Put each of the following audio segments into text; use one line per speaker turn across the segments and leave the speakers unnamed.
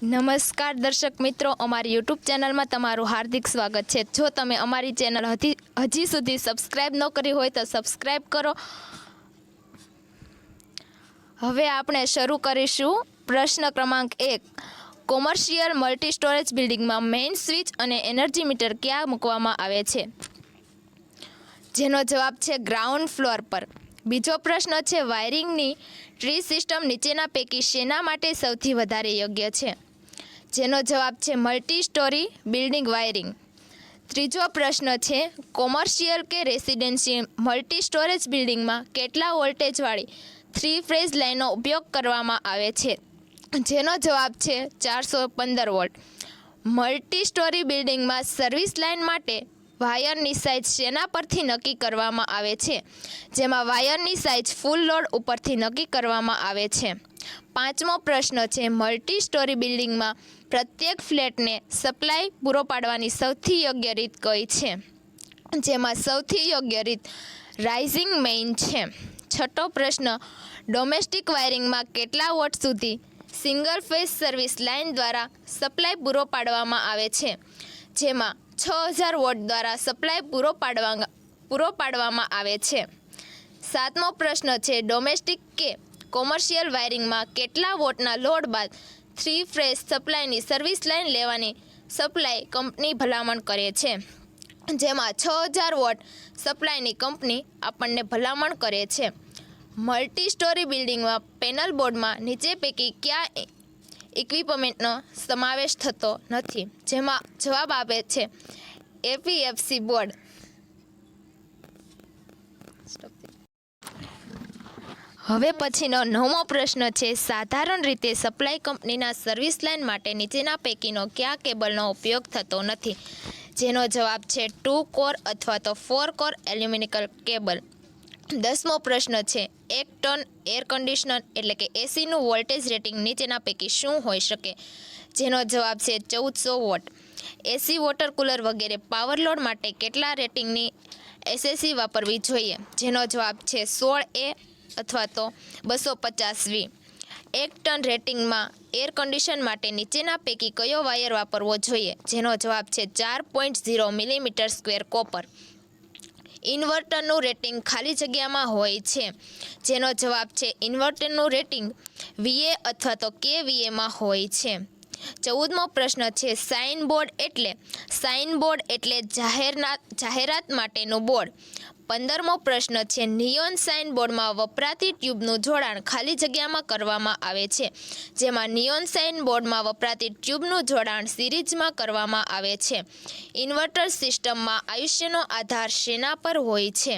નમસ્કાર દર્શક મિત્રો, અમારી યુટ્યુબ ચેનલમાં તમારું હાર્દિક સ્વાગત છે। જો તમે અમારી ચેનલ હજી સુધી સબસ્ક્રાઇબ ન કરી હોય તો સબસ્ક્રાઇબ કરો। હવે આપણે શરૂ કરીશું પ્રશ્ન ક્રમાંક 1। કોમર્શિયલ મલ્ટી સ્ટોરેજ બિલ્ડિંગમાં મેઇન સ્વિચ અને એનર્જી મીટર ક્યાં મૂકવામાં આવે છે? જેનો જવાબ છે ગ્રાઉન્ડ ફ્લોર પર। બીજો પ્રશ્ન છે વાયરિંગની ટ્રી સિસ્ટમ નીચેના પૈકી શેના માટે સૌથી વધારે યોગ્ય છે? જેનો જવાબ છે મલ્ટી સ્ટોરી બિલ્ડિંગ વાયરિંગ। ત્રીજો પ્રશ્ન છે કોમર્શિયલ કે રેસિડેન્શિયલ મલ્ટી સ્ટોરેજ બિલ્ડિંગમાં કેટલા વોલ્ટેજવાળી 3 ફેઝ લાઇનનો ઉપયોગ કરવામાં આવે છે? જેનો જવાબ છે 415 વોલ્ટ। મલ્ટી સ્ટોરી બિલ્ડિંગમાં સર્વિસ લાઇન માટે વાયરની સાઇઝ શેના પરથી નક્કી કરવામાં આવે છે? જેમાં વાયરની સાઇઝ ફૂલ લોડ ઉપરથી નક્કી કરવામાં આવે છે। પાંચમો પ્રશ્ન છે મલ્ટી સ્ટોરી બિલ્ડિંગમાં પ્રત્યેક ફ્લેટને સપ્લાય પૂરો પાડવાની સૌથી યોગ્ય રીત કઈ છે? જેમાં સૌથી યોગ્ય રીત રાઇઝિંગ મેઇન છે। છઠ્ઠો પ્રશ્ન ડોમેસ્ટિક વાયરિંગમાં કેટલા વોટ સુધી સિંગલ ફેઝ સર્વિસ લાઇન દ્વારા સપ્લાય પૂરો પાડવામાં આવે છે? જેમાં 6000 વોટ દ્વારા સપ્લાય પૂરો પાડવામાં આવે છે। સાતમો પ્રશ્ન છે ડોમેસ્ટિક કે કોમર્શિયલ વાયરિંગમાં કેટલા વોટના લોડ બાદ 3 ફેઝ સપ્લાયની સર્વિસ લાઇન લેવાની સપ્લાય કંપની ભલામણ કરે છે? જેમાં 6000 વોટ સપ્લાયની કંપની આપણને ભલામણ કરે છે। મલ્ટી સ્ટોરી બિલ્ડિંગમાં પેનલ બોર્ડમાં નીચે પૈકી કયા ઇક્વિપમેન્ટનો સમાવેશ થતો નથી? જેમાં જવાબ આપે છે એપીએફસી બોર્ડ। હવે પછીનો 9મો પ્રશ્ન છે સાધારણ રીતે સપ્લાય કંપનીના સર્વિસ લાઇન માટે નીચેના પૈકીનો કયા કેબલનો ઉપયોગ થતો નથી? જેનો જવાબ છે 2 કોર અથવા તો 4 કોર એલ્યુમિનિકલ કેબલ। 10મો પ્રશ્ન છે 1 ટન એર કન્ડિશનર એટલે કે એસીનું વોલ્ટેજ રેટિંગ નીચેના પૈકી શું હોઈ શકે? જેનો જવાબ છે 1400 વોટ। એસી વોટર કુલર વગેરે પાવર લોડ માટે કેટલા રેટિંગની એસએસી વાપરવી જોઈએ? જેનો જવાબ છે 16A અથવા તો 250V। 1 ટન રેટિંગમાં એર કન્ડિશન માટે નીચેના પૈકી કયો વાયર વાપરવો જોઈએ? જેનો જવાબ છે 4.0 મિલીમીટર સ્ક્વેર કોપર। ઇન્વર્ટરનું રેટિંગ ખાલી જગ્યામાં હોય છે? જેનો જવાબ છે ઇન્વર્ટરનું રેટિંગ VA અથવા તો KVAમાં હોય છે। 14મો પ્રશ્ન છે સાઇન બોર્ડ એટલે જાહેરાત માટેનું બોર્ડ। 15મો પ્રશ્ન છે નિયોન સાઇન બોર્ડમાં વપરાતી ટ્યુબનું જોડાણ ખાલી જગ્યામાં કરવામાં આવે છે? જેમાં નિયોન સાઇન બોર્ડમાં વપરાતી ટ્યુબનું જોડાણ સિરીઝમાં કરવામાં આવે છે। ઇન્વર્ટર સિસ્ટમમાં આયુષ્યનો આધાર શેના પર હોય છે?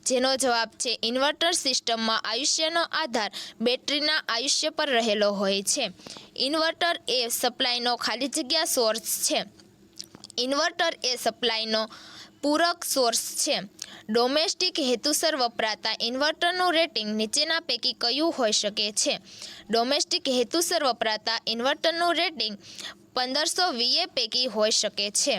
જેનો જવાબ છે ઇન્વર્ટર સિસ્ટમમાં આયુષ્યનો આધાર બેટરીના આયુષ્ય પર રહેલો હોય છે। ઇન્વર્ટર એ સપ્લાયનો ખાલી જગ્યા સોર્સ છે? ઇન્વર્ટર એ સપ્લાયનો પૂરક સોર્સ છે। ડોમેસ્ટિક હેતુસર વપરાતા ઇન્વર્ટરનું રેટિંગ નીચેના પૈકી કયું હોઈ શકે છે? ડોમેસ્ટિક હેતુસર વપરાતા ઇન્વર્ટરનું રેટિંગ 1500 VA પૈકી હોઈ શકે છે।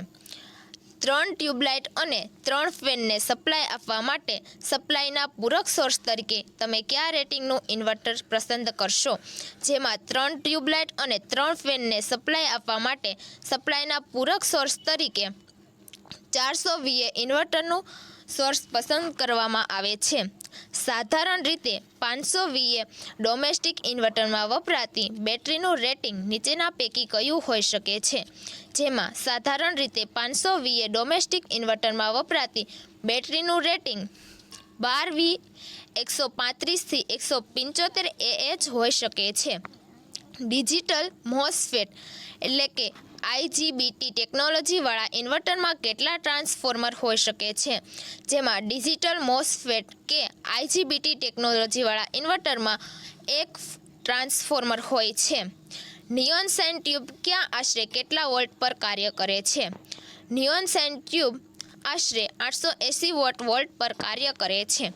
3 ટ્યુબલાઇટ અને 3 ફેનને સપ્લાય આપવા માટે સપ્લાયના પૂરક સોર્સ તરીકે તમે કયા રેટિંગનું ઇન્વર્ટર પસંદ કરશો? જેમાં 3 ટ્યુબલાઇટ અને 3 ફેનને સપ્લાય આપવા માટે સપ્લાયના પૂરક સોર્સ તરીકે 400 VA ઇન્વર્ટરનું સોર્સ પસંદ કરવામાં આવે છે। સાધારણ રીતે 500 VA ડોમેસ્ટિક ઇન્વર્ટરમાં વપરાતી બેટરીનું રેટિંગ નીચેના પૈકી કયું હોઈ શકે છે? જેમાં સાધારણ રીતે 500 VA ડોમેસ્ટિક ઇન્વર્ટરમાં વપરાતી બેટરીનું રેટિંગ 12V 135 થી 175 AH હોઈ શકે છે। ડિજિટલ મોસફેટ એટલે કે IGBT ટેકનોલોજીવાળા ઇન્વર્ટરમાં કેટલા ટ્રાન્સફોર્મર હોઈ શકે છે? જેમાં ડિજિટલ મોસફેટ કે IGBT ટેકનોલોજીવાળા ઇન્વર્ટરમાં 1 ટ્રાન્સફોર્મર હોય છે। નિયોન સાઇન ટ્યુબ ક્યાં આશરે કેટલા વોલ્ટ પર કાર્ય કરે છે? નિયોન સાઇન ટ્યુબ આશરે 880 વોલ્ટ પર કાર્ય કરે છે।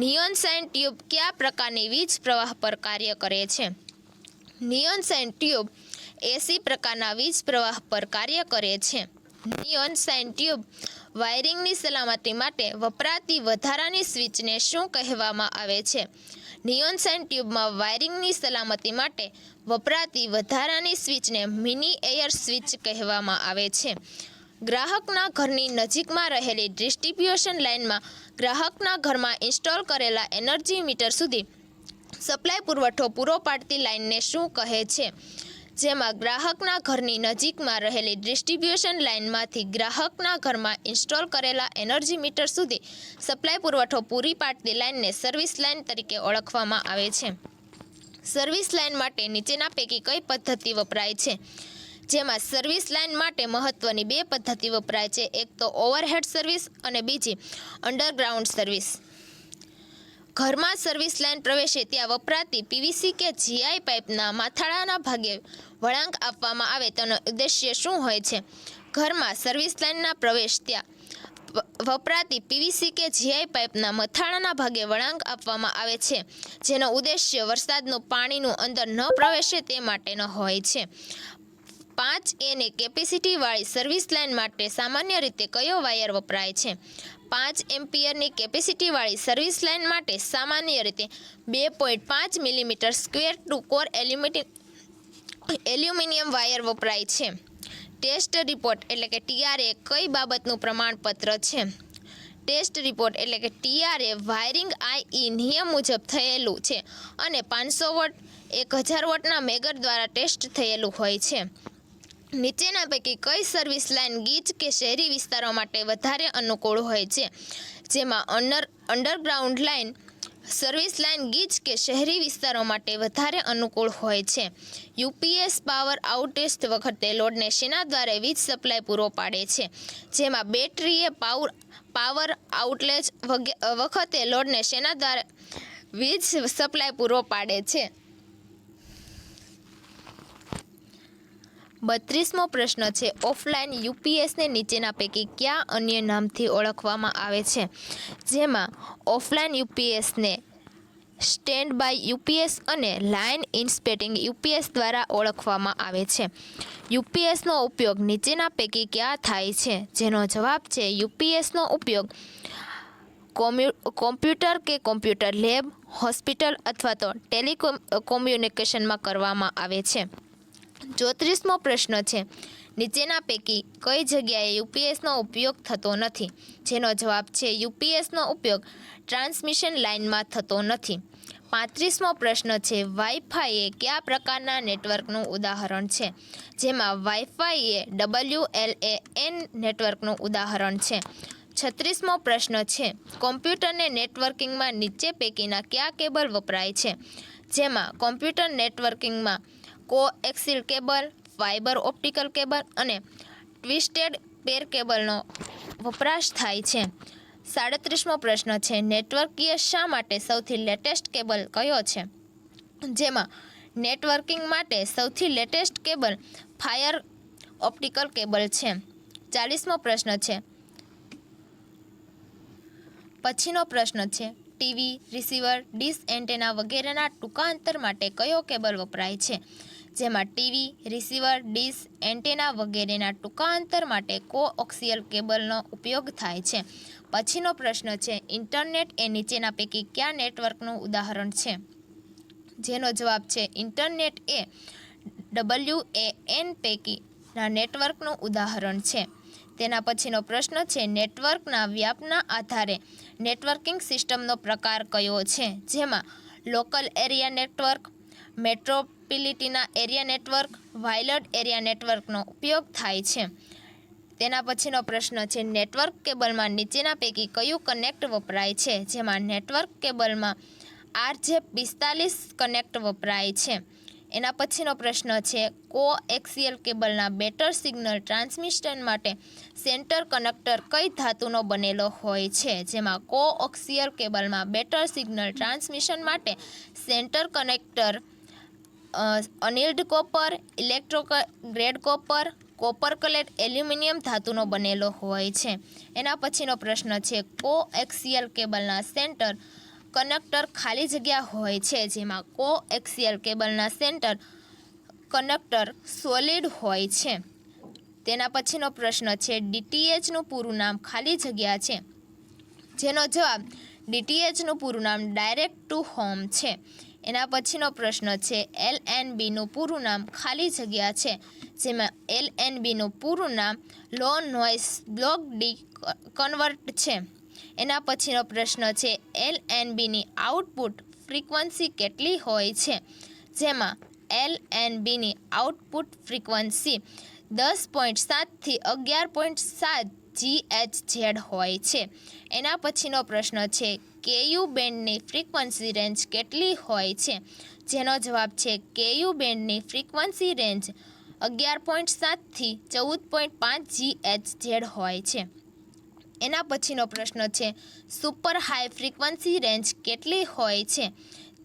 નિયોન સાઇન ટ્યુબ કયા પ્રકારની વીજ પ્રવાહ પર કાર્ય કરે છે? નિયોન સાઇન ટ્યુબ AC પ્રકારના વીજ પ્રવાહ પર કાર્ય કરે છે। નિયોન સાઇન ટ્યુબ વાયરિંગની સલામતી માટે વપરાતી વધારાની સ્વિચને શું કહેવામાં આવે છે? નિયોન સાઇન ટ્યુબમાં વાયરિંગની સલામતી માટે વપરાતી વધારાની સ્વિચને મિની એર સ્વિચ કહેવામાં આવે છે. ગ્રાહકના ઘરની નજીકમાં રહેલી ડિસ્ટ્રીબ્યુશન લાઇનમાં ગ્રાહકના ઘરમાં ઇન્સ્ટોલ કરેલા એનર્જી મીટર સુધી સપ્લાય પુરવઠો પૂરો પાડતી લાઇનને શું કહે છે? જેમાં ગ્રાહકના ઘરની નજીકમાં રહેલી ડિસ્ટ્રીબ્યુશન લાઇનમાંથી ગ્રાહકના ઘરમાં ઇન્સ્ટોલ કરેલા એનર્જી મીટર સુધી સપ્લાય પુરવઠો પૂરી પાડતી લાઇનને સર્વિસ લાઇન તરીકે ઓળખવામાં આવે છે. સર્વિસ લાઇન માટે નીચેના પૈકી કઈ પદ્ધતિ વપરાય છે? જેમાં સર્વિસ લાઇન માટે મહત્વની બે પદ્ધતિ વપરાય છે. એક તો ઓવરહેડ સર્વિસ અને બીજી અંડરગ્રાઉન્ડ સર્વિસ. ઘરમાં સર્વિસ લાઇન પ્રવેશે ત્યાં વપરાતી પીવીસી કે જીઆઈ પાઇપના માથાળાના ભાગે વળાંક આપવામાં આવે તેનો ઉદ્દેશ્ય શું હોય છે? ઘરમાં સર્વિસ લાઇનના પ્રવેશ ત્યાં વપરાતી પીવીસી કે જીઆઈ પાઇપના મથાળાના ભાગે વળાંક આપવામાં આવે છે, જેનો ઉદ્દેશ્ય વરસાદનું પાણીનું અંદર ન પ્રવેશે તે માટેનો હોય છે. 5A ની કેપેસિટીવાળી સર્વિસ લાઇન માટે સામાન્ય રીતે કયો વાયર વપરાય છે? 5 એમ્પિયરની કેપેસિટીવાળી સર્વિસ લાઇન માટે સામાન્ય રીતે 2.5 millimetre square two core aluminium wire વપરાય છે. ટેસ્ટ રિપોર્ટ એટલે કે TRA કઈ બાબતનું પ્રમાણપત્ર છે? ટેસ્ટ રિપોર્ટ એટલે કે TRA વાયરિંગ IE નિયમ મુજબ થયેલું છે અને 500 વોટ 1000 વોટના મેગર દ્વારા ટેસ્ટ થયેલું હોય છે. નીચેના પૈકી કઈ સર્વિસ લાઇન ગીચ કે શહેરી વિસ્તારો માટે વધારે અનુકૂળ હોય છે? જેમાં અંડરગ્રાઉન્ડ લાઇન સર્વિસ લાઇન ગીચ કે શહેરી વિસ્તારો માટે વધારે અનુકૂળ હોય છે. UPS પાવર આઉટેજ વખતે લોડને શેના દ્વારા વીજ સપ્લાય પૂરો પાડે છે? જેમાં બેટરીએ પાવર આઉટેજ વખતે લોડને શેના દ્વારા વીજ સપ્લાય પૂરો પાડે છે? 32મો પ્રશ્ન છે. ઓફલાઇન UPSને નીચેના પૈકી કયા અન્ય નામથી ઓળખવામાં આવે છે? જેમાં ઓફલાઇન UPSને સ્ટેન્ડ બાય UPS અને લાઇન ઇન્સ્પેક્ટિંગ UPS દ્વારા ઓળખવામાં આવે છે. UPSનો ઉપયોગ નીચેના પૈકી ક્યાં થાય છે? જેનો જવાબ છે UPSનો ઉપયોગ કોમ્પ્યુટર કે કોમ્પ્યુટર લેબ, હોસ્પિટલ અથવા તો ટેલિકોમ્યુનિકેશનમાં કરવામાં આવે છે. 34મો પ્રશ્ન છે. નીચેના પૈકી કઈ જગ્યાએ UPSનો ઉપયોગ થતો નથી? જેનો જવાબ છે UPSનો ઉપયોગ ટ્રાન્સમિશન લાઇનમાં થતો નથી. 35મો પ્રશ્ન છે. વાઈફાઈ એ કયા પ્રકારના નેટવર્કનું ઉદાહરણ છે? જેમાં વાઈફાઈ એ WLAN નેટવર્કનું ઉદાહરણ છે. 36મો પ્રશ્ન છે. કોમ્પ્યુટરને નેટવર્કિંગમાં નીચે પૈકીના કયા કેબલ વપરાય છે? જેમાં કોમ્પ્યુટર નેટવર્કિંગમાં coaxial cable, fibre optical cable અને ટ્વિસ્ટેડ પેર કેબલનો વપરાશ થાય છે. 37મો પ્રશ્ન છે. નેટવર્કીય શા માટે સૌથી લેટેસ્ટ કેબલ કયો છે? જેમાં નેટવર્કિંગ માટે સૌથી latest cable fire optical cable છે. 40મો પ્રશ્ન છે. પછીનો પ્રશ્ન છે. ટીવી, રિસીવર, ડીશ એન્ટેના વગેરેના ટૂંકા અંતર માટે કયો કેબલ વપરાય છે? જેમાં ટીવી, રિસીવર, ડીશ એન્ટેના વગેરેના ટૂંકા અંતર માટે કોએક્સિયલ કેબલનો ઉપયોગ થાય છે. પછીનો પ્રશ્ન છે. ઇન્ટરનેટ એ નીચેના પૈકી કયા નેટવર્કનું ઉદાહરણ છે? જેનો જવાબ છે ઇન્ટરનેટ એ WAN પૈકીના નેટવર્કનું ઉદાહરણ છે. તેના પછીનો પ્રશ્ન છે. નેટવર્કના વ્યાપના આધારે નેટવર્કિંગ સિસ્ટમનો પ્રકાર કયો છે? જેમાં local area network, metropolitan area network, wired area નેટવર્કનો ઉપયોગ થાય છે. તેના પછીનો પ્રશ્ન છે. નેટવર્ક કેબલમાં નીચેના પૈકી કયું કનેક્ટ વપરાય છે? જેમાં નેટવર્ક કેબલમાં RJ45 કનેક્ટ વપરાય છે. એના પછીનો પ્રશ્ન છે. કોએક્સિયલ કેબલના બેટર સિગ્નલ ટ્રાન્સમિશન માટે સેન્ટર કનેક્ટર કઈ ધાતુનો બનેલો હોય છે? જેમાં કોએક્સિયલ કેબલમાં બેટર સિગ્નલ ટ્રાન્સમિશન માટે centre connector annealed copper, electro grade copper, copper clad aluminium ધાતુનો બનેલો હોય છે. એના પછીનો પ્રશ્ન છે. કોએક્સિયલ કેબલના સેન્ટર કનેક્ટર ખાલી જગ્યા હોય છે. જેમાં કોએક્સિયલ કેબલના સેન્ટર કનેક્ટર સોલિડ હોય છે. તેના પછીનો પ્રશ્ન છે. DTHનું પૂરું નામ ખાલી જગ્યા છે. જેનો જવાબ ડીટીએચનું પૂરું નામ ડાયરેક્ટ ટુ હોમ છે. એના પછીનો પ્રશ્ન છે LNBનું પૂરું નામ ખાલી જગ્યા છે, જેમાં LNBનું પૂરું નામ લો નોઇસ બ્લોક ડી કન્વર્ટ છે. એના પછીનો પ્રશ્ન છે LNBની આઉટપુટ ફ્રીક્વન્સી કેટલી હોય છે, જેમાં LNBની આઉટપુટ ફ્રીક્વન્સી 10.7 થી 11.7 GHz હોય છે. એના પછીનો પ્રશ્ન છે KU બેન્ડની ફ્રીક્વન્સી રેન્જ કેટલી હોય છે, જેનો જવાબ છે KU બેન્ડની ફ્રીક્વન્સી રેન્જ 11.7 થી 14.5 GHz હોય છે. એના પછીનો પ્રશ્ન છે સુપર હાઈ ફ્રીક્વન્સી રેન્જ કેટલી હોય છે,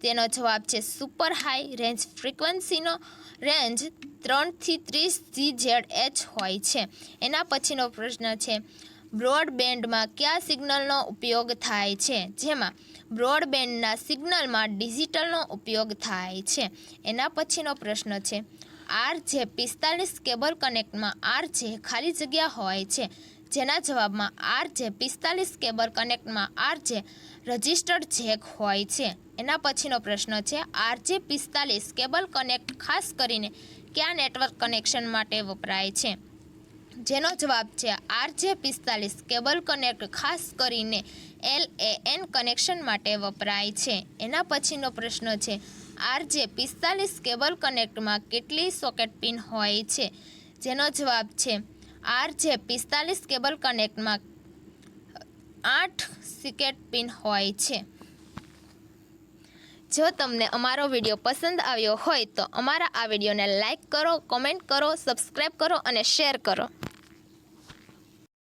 તેનો જવાબ છે સુપર હાઈ રેન્જ ફ્રીક્વન્સીનો રેન્જ 3 થી 30 GHz હોય છે. એના પછીનો પ્રશ્ન છે બ્રોડબેન્ડમાં કયા સિગ્નલનો ઉપયોગ થાય છે, જેમાં બ્રોડબેન્ડના સિગ્નલમાં ડિજિટલનો ઉપયોગ થાય છે. એના પછીનો પ્રશ્ન છે RJ45 કેબલ કનેક્ટમાં RJ ખાલી જગ્યા હોય છે, જેના જવાબમાં RJ45 કેબલ કનેક્ટમાં RJ રજિસ્ટર્ડ જેક હોય છે. એના પછીનો પ્રશ્ન છે RJ45 કેબલ કનેક્ટ ખાસ કરીને કયા નેટવર્ક કનેક્શન માટે વપરાય છે, જેનો જવાબ છે RJ45 કેબલ કનેક્ટ ખાસ કરીને LAN કનેક્શન માટે વપરાય છે. એના પછીનો પ્રશ્ન છે RJ45 કેબલ કનેક્ટમાં કેટલી સોકેટ પિન હોય છે, જેનો જવાબ છે RJ45 કેબલ કનેક્ટમાં 8 સોકેટ પિન હોય છે. જો તમને અમારો વિડીયો પસંદ આવ્યો હોય તો અમારા આ વિડીયોને લાઈક કરો, કોમેન્ટ કરો, સબસ્ક્રાઈબ કરો અને શેર કરો.